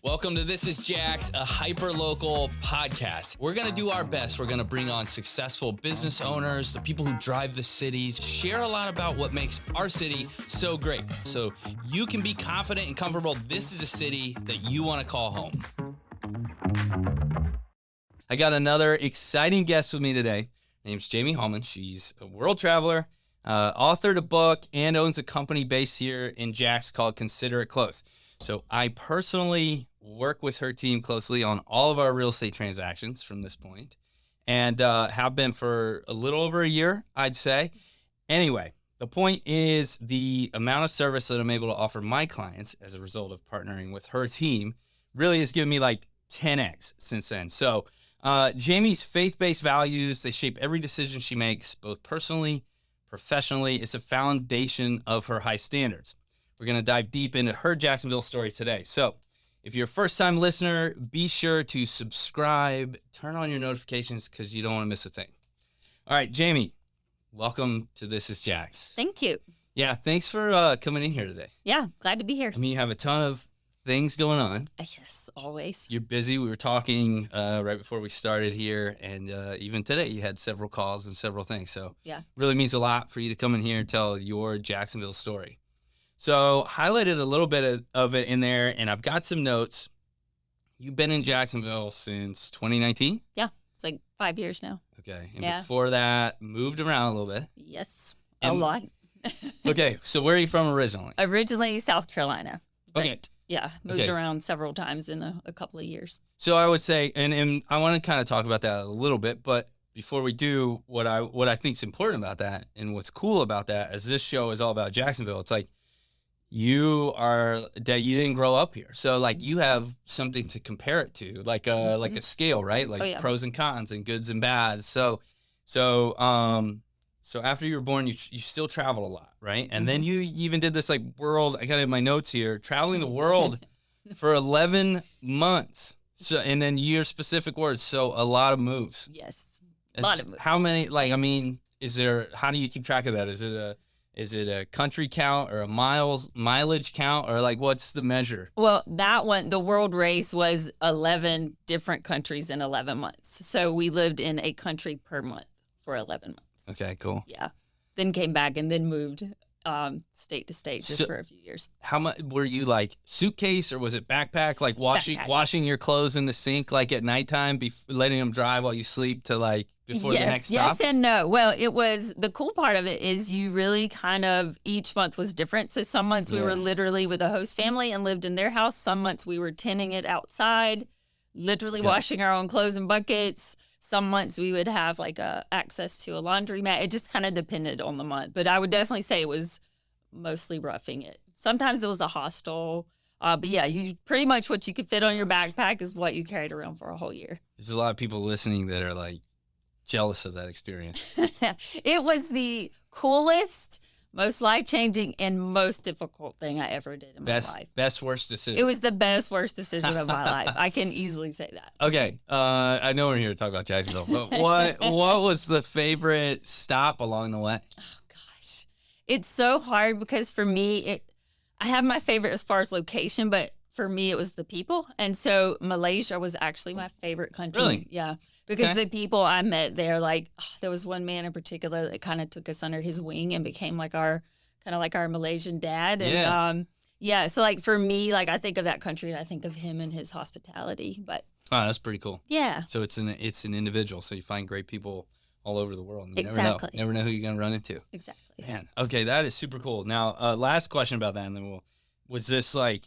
Welcome to This is Jax, a hyper-local podcast. We're going to do our best. We're going to bring on successful business owners, the people who drive the cities, share a lot about what makes our city so great. So you can be confident and comfortable. This is a city that you want to call home. I got another exciting guest with me today. Her name's Jamie Hallman. She's a world traveler, authored a book, and owns a company based here in Jax called Consider It Close. So I personally work with her team closely on all of our real estate transactions from this point, and have been for a little over a year, I'd say. Anyway, the point is the amount of service that I'm able to offer my clients as a result of partnering with her team really has given me like 10x since then. So Jamie's faith-based values, they shape every decision she makes, both personally, professionally. It's a foundation of her high standards. We're going to dive deep into her Jacksonville story today. So if you're a first-time listener, be sure to subscribe, turn on your notifications because you don't want to miss a thing. All right, Jamie, welcome to This is Jax. Thank you. Yeah, thanks for coming in here today. Yeah, glad to be here. I mean, you have a ton of things going on. Yes, always. You're busy. We were talking right before we started here, and even today you had several calls and several things. So yeah, really means a lot for you to come in here and tell your Jacksonville story. So highlighted a little bit of it in there, and I've got some notes. You've been in Jacksonville since 2019? Yeah, it's like 5 years now. Okay, and before that, moved around a little bit. Yes, a lot. Okay, so where are you from originally? Originally South Carolina. Okay. Yeah, moved around several times in a couple of years. So I would say, and I want to kind of talk about that a little bit, but before we do, what I think is important about that and what's cool about that is this show is all about Jacksonville. It's like, you didn't grow up here. So like you have something to compare it to, like a scale, right? Like pros and cons and goods and bads. So after you were born, you still traveled a lot, right? And then you even did this like world, I got it in my notes here, traveling the world for 11 months. So, and then your specific words. So a lot of moves. Yes. A lot of moves. How many, like, I mean, how do you keep track of that? Is it a country count or a mileage count, or like what's the measure? Well, that one, the world race was 11 different countries in 11 months. So we lived in a country per month for 11 months. Okay, cool. Yeah. Then came back and then moved state to state just for a few years. How much were you like suitcase, or was it backpack? Like washing your clothes in the sink like at nighttime, letting them dry while you sleep to like before the next stop? Yes and no. Well, it was, the cool part of it is you really kind of, each month was different. So some months we were literally with a host family and lived in their house. Some months we were tenting it outside, literally washing our own clothes in buckets. Some months we would have like access to a laundromat. It just kind of depended on the month. But I would definitely say it was mostly roughing it. Sometimes it was a hostel. But yeah, you pretty much what you could fit on your backpack is what you carried around for a whole year. There's a lot of people listening that are like jealous of that experience. It was the coolest, most life-changing, and most difficult thing I ever did in my life. Best, worst decision. It was the best, worst decision of my life. I can easily say that. Okay. I know we're here to talk about Jacksonville, but what was the favorite stop along the way? Oh, gosh. It's so hard because for me, I have my favorite as far as location, but for me, it was the people. And so Malaysia was actually my favorite country. Really? Yeah. Because the people I met there, like, there was one man in particular that kind of took us under his wing and became like our Malaysian dad. And so like for me, like I think of that country and I think of him and his hospitality. But that's pretty cool. Yeah. So it's an individual. So you find great people all over the world. And you Exactly. never know who you're going to run into. Exactly. Man, okay, that is super cool. Now, last question about that, and then was this like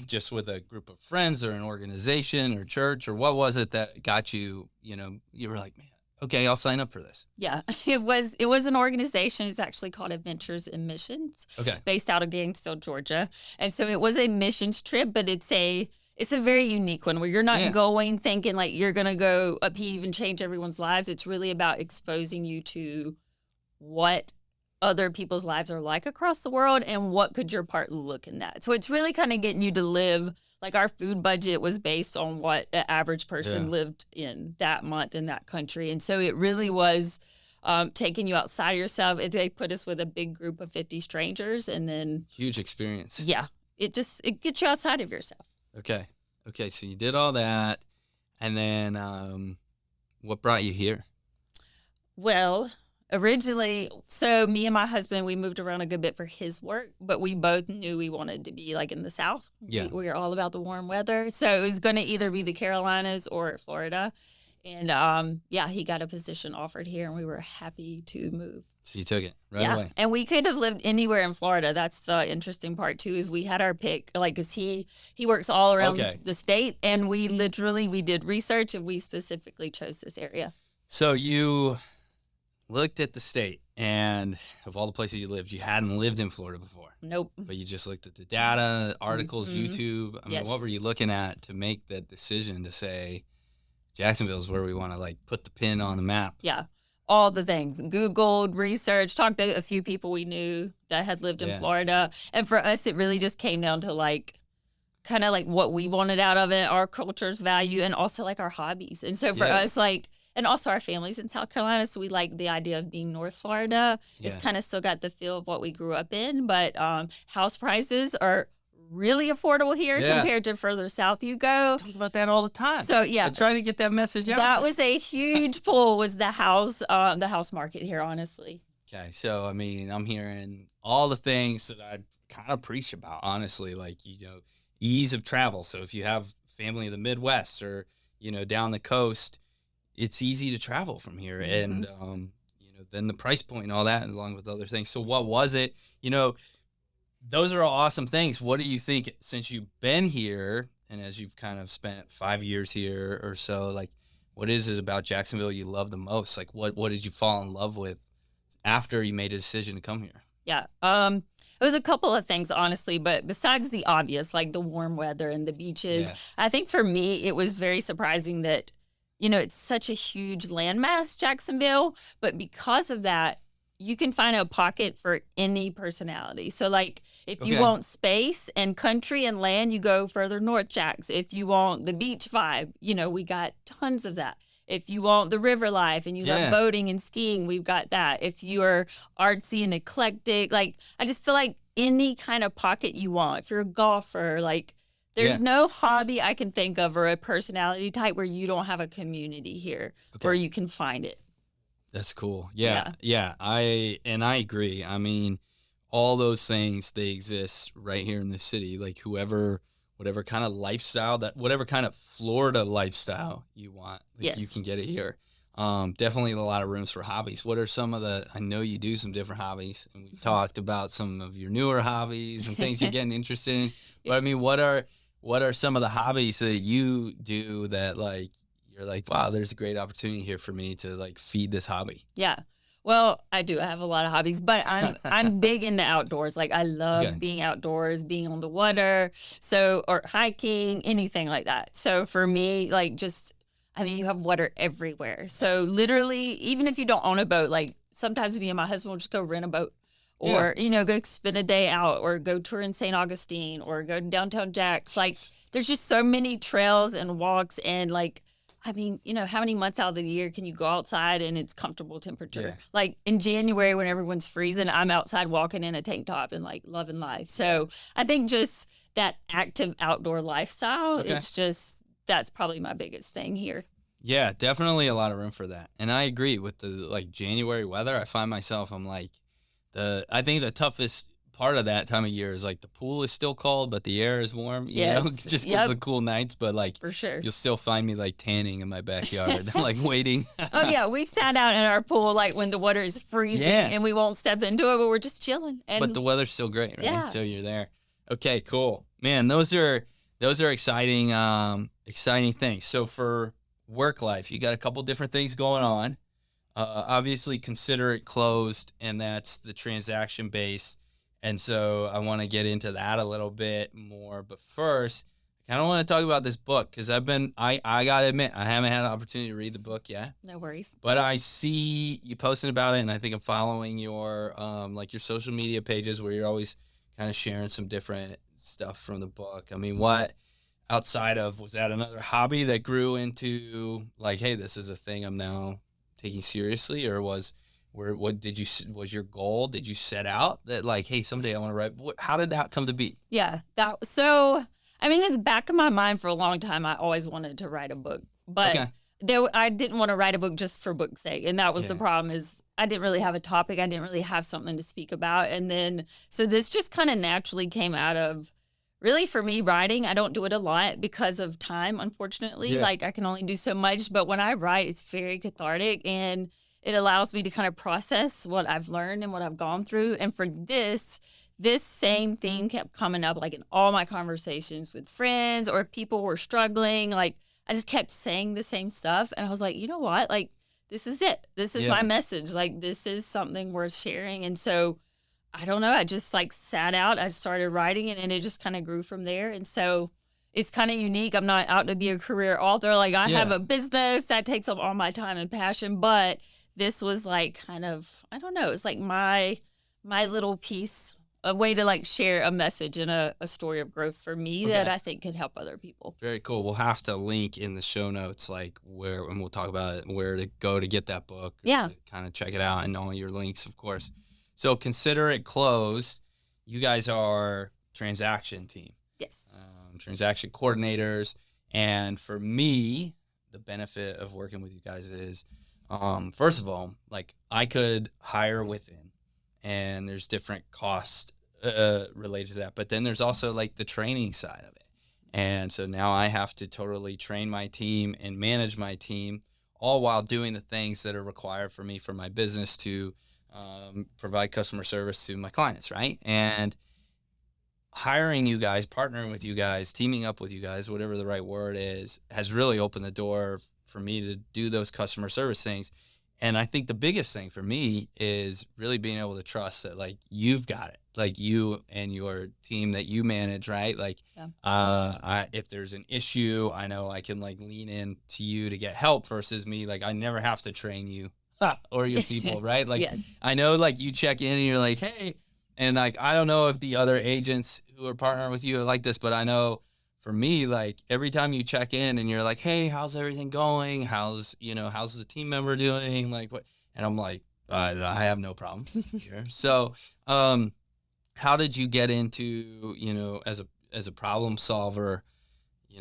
just with a group of friends or an organization or church, or what was it that got you, you were like, man, okay, I'll sign up for this? Yeah, it was an organization. It's actually called Adventures in Missions. Okay. Based out of Gainesville, Georgia. And so it was a missions trip, but it's a very unique one where you're not going thinking like you're going to go upheave and change everyone's lives. It's really about exposing you to what other people's lives are like across the world and what could your part look in that. So it's really kind of getting you to live, like our food budget was based on what the average person lived in that month in that country. And so it really was taking you outside of yourself. They put us with a big group of 50 strangers and then... Huge experience. Yeah. It gets you outside of yourself. Okay. Okay, so you did all that, and then what brought you here? Well, originally, so me and my husband, we moved around a good bit for his work, but we both knew we wanted to be like in the South. Yeah. We were all about the warm weather. So it was going to either be the Carolinas or Florida. And he got a position offered here, and we were happy to move. So you took it right away. And we could have lived anywhere in Florida. That's the interesting part too, is we had our pick, like, because he works all around the state, and we did research, and we specifically chose this area. So you looked at the state, and of all the places you lived, you hadn't lived in Florida before. Nope. But you just looked at the data, articles, YouTube. I mean, what were you looking at to make that decision to say Jacksonville is where we want to, like, put the pin on the map? Yeah, all the things. Googled, researched, talked to a few people we knew that had lived in Florida. And for us, it really just came down to, like, kind of like what we wanted out of it, our culture's value, and also like our hobbies. And so for us, like, and also our families in South Carolina, so we like the idea of being North Florida. It's kind of still got the feel of what we grew up in, but house prices are really affordable here compared to further south you go. Talk about that all the time. So I'm trying to get that message out. That was a huge pull, was the house market here, honestly. Okay, so I mean, I'm hearing all the things that I kind of preach about, honestly, like, ease of travel. So if you have family in the Midwest or, down the coast, it's easy to travel from here. And, then the price point and all that, along with other things. So what was it? Those are all awesome things. What do you think, since you've been here and as you've kind of spent 5 years here or so, like, what is it about Jacksonville you love the most? Like, what did you fall in love with after you made a decision to come here? Yeah. It was a couple of things, honestly, but besides the obvious, like the warm weather and the beaches, I think for me, it was very surprising that, it's such a huge landmass, Jacksonville, but because of that, you can find a pocket for any personality. So, like, if you want space and country and land, you go further north, Jax. If you want the beach vibe, we got tons of that. If you want the river life and you love boating and skiing, we've got that. If you're artsy and eclectic, like, I just feel like any kind of pocket you want. If you're a golfer, like, there's no hobby I can think of or a personality type where you don't have a community here where you can find it. That's cool. Yeah. I agree. I mean, all those things, they exist right here in the city. Like, whatever kind of lifestyle, whatever kind of Florida lifestyle you want, like, you can get it here. Definitely a lot of rooms for hobbies. What are some of I know you do some different hobbies, and we've talked about some of your newer hobbies and things you're getting interested in. But I mean, what are some of the hobbies that you do that, like, you're like, wow, there's a great opportunity here for me to, like, feed this hobby? Yeah. Well, I do. I have a lot of hobbies, but I'm big into outdoors. Like, I love being outdoors, being on the water, or hiking, anything like that. So for me, like, you have water everywhere. So literally, even if you don't own a boat, like, sometimes me and my husband will just go rent a boat. Or, go spend a day out, or go tour in St. Augustine, or go to downtown Jax. Like, there's just so many trails and walks, and, like, how many months out of the year can you go outside and it's comfortable temperature? Yeah. Like, in January when everyone's freezing, I'm outside walking in a tank top and, like, loving life. So I think just that active outdoor lifestyle, that's probably my biggest thing here. Yeah, definitely a lot of room for that. And I agree with the, like, January weather. I find myself, I'm like, I think the toughest part of that time of year is, like, the pool is still cold, but the air is warm. Just because the cool nights. But, like, for sure, you'll still find me, like, tanning in my backyard, like, waiting. Oh yeah, we've sat out in our pool, like, when the water is freezing, and we won't step into it, but we're just chilling. But the weather's still great, right? Yeah. So you're there. Okay, cool, man. Those are exciting, exciting things. So for work life, you got a couple different things going on. Obviously, Consider It closed, and that's the transaction base. And so I want to get into that a little bit more. But first, I kind of want to talk about this book, because I got to admit, I haven't had an opportunity to read the book yet. No worries. But I see you posting about it, and I think I'm following your your social media pages where you're always kind of sharing some different stuff from the book. I mean, what outside of, was that another hobby that grew into, like, hey, this is a thing I'm now taking seriously, or was your goal? Did you set out that, like, hey, someday I want to write? How did that come to be? Yeah, so I mean, in the back of my mind for a long time, I always wanted to write a book, but I didn't want to write a book just for book's sake. And that was the problem, is I didn't really have a topic. I didn't really have something to speak about. And then, so this just kind of naturally came out of, really, for me, writing. I don't do it a lot because of time, unfortunately. Like, I can only do so much. But when I write, it's very cathartic, and it allows me to kind of process what I've learned and what I've gone through. And for this same thing kept coming up, like in all my conversations with friends, or if people were struggling. Like, I just kept saying the same stuff. And I was like, you know what? Like, this is it. This is my message. Like, this is something worth sharing. And so, I don't know. I just like sat out. I started writing it, and it just kind of grew from there. And so it's kind of unique. I'm not out to be a career author. Like, I have a business that takes up all my time and passion, but this was like kind of, I don't know. It's like my little piece, a way to like share a message and a story of growth for me that I think could help other people. Very cool. We'll have to link in the show notes, like where, and we'll talk about it, where to go to get that book. Yeah. Kind of check it out, and all your links, of course. So Consider It Closed. You guys are transaction team. Yes. Transaction coordinators. And for me, the benefit of working with you guys is, first of all, like, I could hire within, and there's different costs related to that. But then there's also like the training side of it. And so now I have to totally train my team and manage my team, all while doing the things that are required for me for my business to provide customer service to my clients, right? And hiring you guys, partnering with you guys, teaming up with you guys, whatever the right word is, has really opened the door for me to do those customer service things. And I think the biggest thing for me is really being able to trust that, like, you've got it, like, you and your team that you manage, right? Like, if there's an issue, I know I can like lean in to you to get help, versus me, like, I never have to train you or your people, right? Like, I know, like, you check in and you're like, hey, and like, I don't know if the other agents who are partnering with you are like this, but I know for me, like, every time you check in and you're like, hey, how's everything going? How's the team member doing? Like, what? And I'm like, I have no problem here. So, how did you get into, as a problem solver,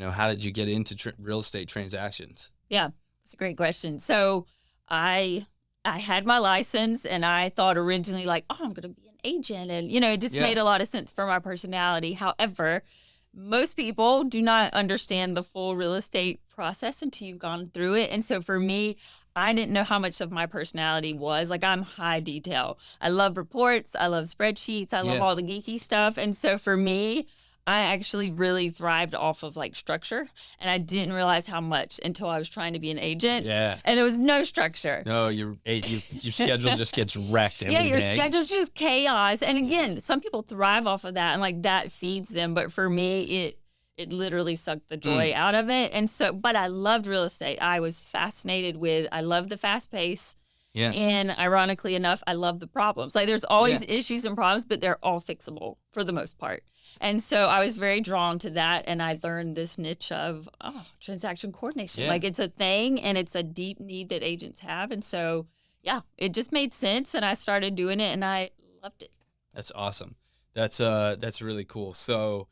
how did you get into real estate transactions? Yeah, it's a great question. So I had my license, and I thought originally, like, oh, I'm going to be an agent. And, it just made a lot of sense for my personality. However, most people do not understand the full real estate process until you've gone through it. And so for me, I didn't know how much of my personality was. Like, I'm high detail. I love reports. I love spreadsheets. I love all the geeky stuff. And so for me, I actually really thrived off of like structure, and I didn't realize how much until I was trying to be an agent. Yeah. And there was no structure. No, your schedule just gets wrecked every day. Your schedule's just chaos. And again, some people thrive off of that, and like that feeds them. But for me, it literally sucked the joy out of it. And so, but I loved real estate. I was fascinated I love the fast pace. Yeah. And ironically enough, I love the problems. Like, there's always issues and problems, but they're all fixable for the most part. And so I was very drawn to that. And I learned this niche of transaction coordination. Yeah. Like, it's a thing, and it's a deep need that agents have. And so, it just made sense. And I started doing it, and I loved it. That's awesome. That's really cool. So,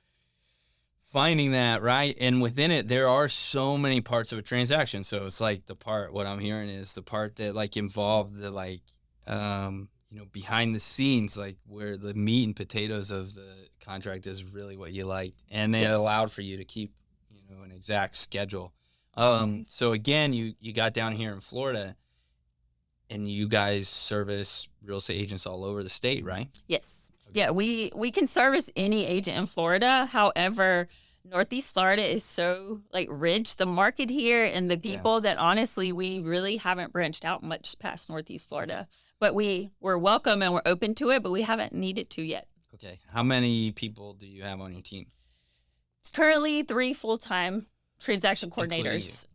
finding that, right? And within it, there are so many parts of a transaction. So it's like what I'm hearing is the part that like involved the like, behind the scenes, like where the meat and potatoes of the contract is really what you liked. And it allowed for you to keep, an exact schedule. So again, you got down here in Florida, and you guys service real estate agents all over the state, right? Yes. Yeah, we can service any agent in Florida. However, Northeast Florida is so like rich, the market here and the people, that honestly we really haven't branched out much past Northeast Florida. But we're welcome and we're open to it, but we haven't needed to yet. Okay. How many people do you have on your team? It's currently 3 full-time transaction coordinators.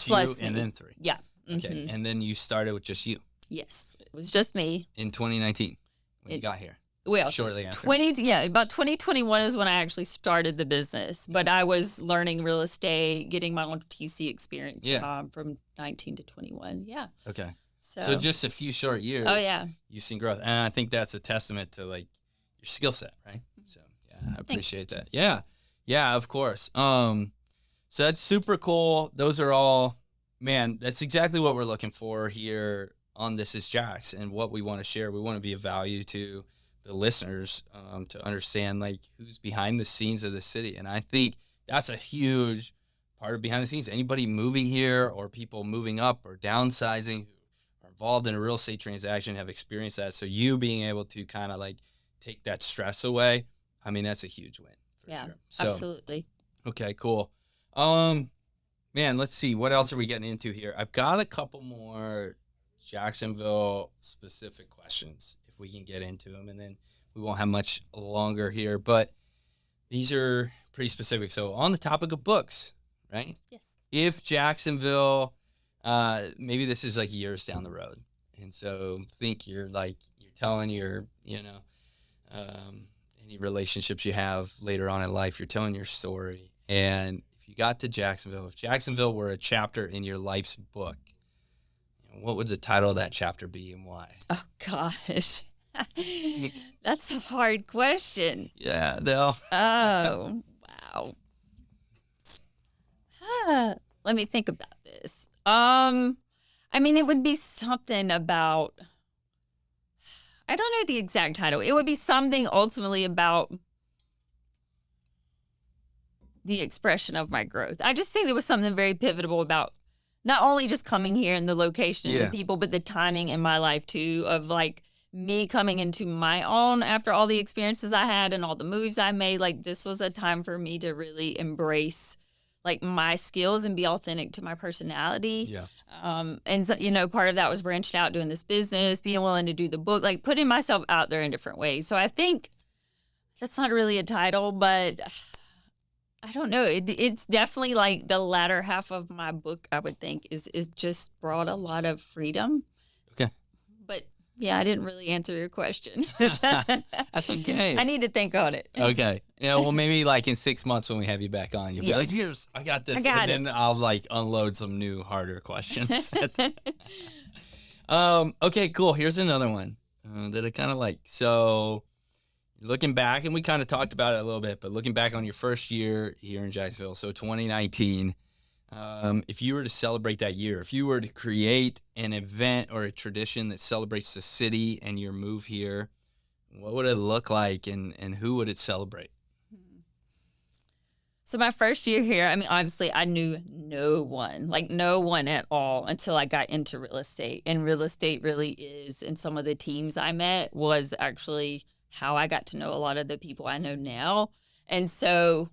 Plus you and then 3. Yeah. Okay. And then you started with just you. Yes. It was just me. In 2019 when you got here. Well, shortly after. About 2021 is when I actually started the business. But I was learning real estate, getting my own TC experience from 19 to 21. Yeah. Okay. So just a few short years. Oh, yeah. You've seen growth. And I think that's a testament to like your skill set, right? So, I appreciate that. Yeah. Yeah, of course. So that's super cool. Those are all, man, that's exactly what we're looking for here on This Is Jax and what we want to share. We want to be of value to the listeners, to understand like who's behind the scenes of the city. And I think that's a huge part of behind the scenes. Anybody moving here or people moving up or downsizing who are involved in a real estate transaction have experienced that. So you being able to kind of like take that stress away, I mean, that's a huge win for sure. So, absolutely. Okay, cool. Man, let's see. What else are we getting into here? I've got a couple more Jacksonville specific questions if we can get into them, and then we won't have much longer here, but these are pretty specific. So on the topic of books, right? Yes. If Jacksonville, maybe this is like years down the road. And so think you're telling your, any relationships you have later on in life, you're telling your story. And if you got to Jacksonville, if Jacksonville were a chapter in your life's book, what would the title of that chapter be and why? Oh, gosh. That's a hard question. Yeah, they'll. Oh, wow. Let me think about this. I mean, it would be something about, I don't know the exact title. It would be something ultimately about the expression of my growth. I just think there was something very pivotal about not only just coming here and the location and the people, but the timing in my life too, of like me coming into my own after all the experiences I had and all the moves I made. Like this was a time for me to really embrace like my skills and be authentic to my personality. Yeah. And so, part of that was branching out, doing this business, being willing to do the book, like putting myself out there in different ways. So I think that's not really a title, but I don't know. It's definitely like the latter half of my book, I would think, is just brought a lot of freedom. Okay. But yeah, I didn't really answer your question. That's okay. I need to think on it. Okay. Well, maybe like in 6 months when we have you back on, you'll be like, "Here's, I got this," and then I'll like unload some new, harder questions. Okay, cool. Here's another one that I kind of like. So, looking back, and we kind of talked about it a little bit, but looking back on your first year here in Jacksonville, so 2019, if you were to celebrate that year, if you were to create an event or a tradition that celebrates the city and your move here, what would it look like, and who would it celebrate? So my first year here, I mean, obviously I knew no one at all until I got into real estate. And real estate really is, and some of the teams I met was actually how I got to know a lot of the people I know now. And so,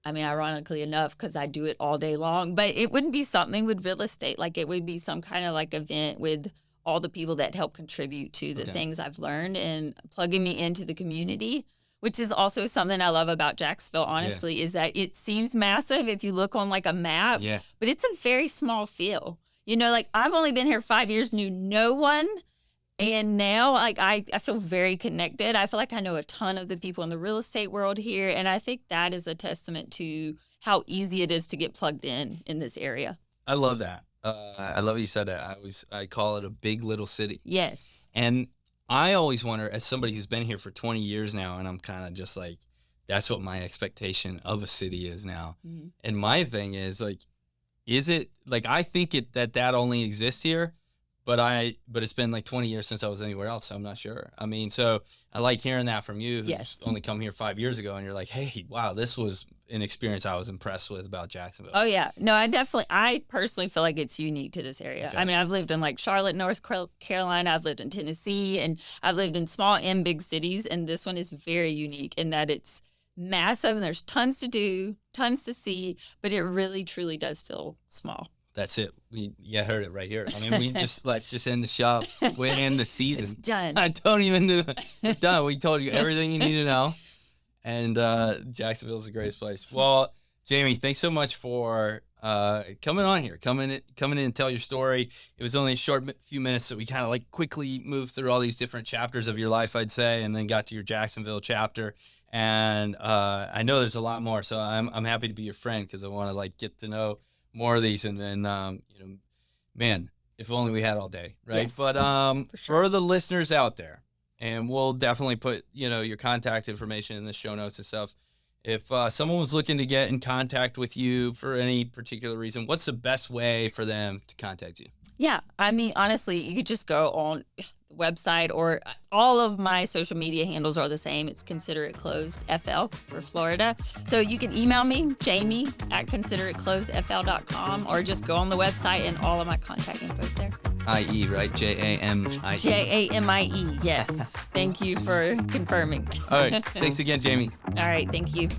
I mean, ironically enough, because I do it all day long, but it wouldn't be something with real estate. Like it would be some kind of like event with all the people that help contribute to the things I've learned and plugging me into the community, which is also something I love about Jacksonville, honestly, is that it seems massive if you look on like a map, but it's a very small feel. Like I've only been here 5 years, knew no one. And now, like, I feel very connected. I feel like I know a ton of the people in the real estate world here. And I think that is a testament to how easy it is to get plugged in this area. I love that. I love you said that. I call it a big little city. Yes. And I always wonder, as somebody who's been here for 20 years now, and I'm kind of just like, that's what my expectation of a city is now. Mm-hmm. And my thing is like, is it like, I think that only exists here, but it's been like 20 years since I was anywhere else. So I'm not sure. I mean, so I like hearing that from you, who's only come here 5 years ago, and you're like, hey, wow, this was an experience I was impressed with about Jacksonville. Oh yeah. No, I personally feel like it's unique to this area. Okay. I mean, I've lived in like Charlotte, North Carolina. I've lived in Tennessee, and I've lived in small and big cities. And this one is very unique in that it's massive and there's tons to do, tons to see, but it really, truly does feel small. That's it. You heard it right here. I mean, let's just end the shop. We're in the season. It's done. I don't even know. It's done. We told you everything you need to know. And Jacksonville is the greatest place. Well, Jamie, thanks so much for coming on here, coming in and tell your story. It was only a short few minutes that we kind of like quickly moved through all these different chapters of your life, I'd say, and then got to your Jacksonville chapter. And I know there's a lot more, so I'm happy to be your friend because I want to like get to know more of these. And then, man, if only we had all day, right? Yes, but for the listeners out there, and we'll definitely put, your contact information in the show notes and stuff. if someone was looking to get in contact with you for any particular reason, what's the best way for them to contact you? Yeah, I mean, honestly, you could just go on the website, or all of my social media handles are the same. It's Consider It Closed FL for Florida. So you can email me, jamie@consideritclosedfl.com, or just go on the website and all of my contact info is there. IE, right? Jamie. Jamie, yes. Thank you for confirming. All right. Thanks again, Jamie. All right, thank you.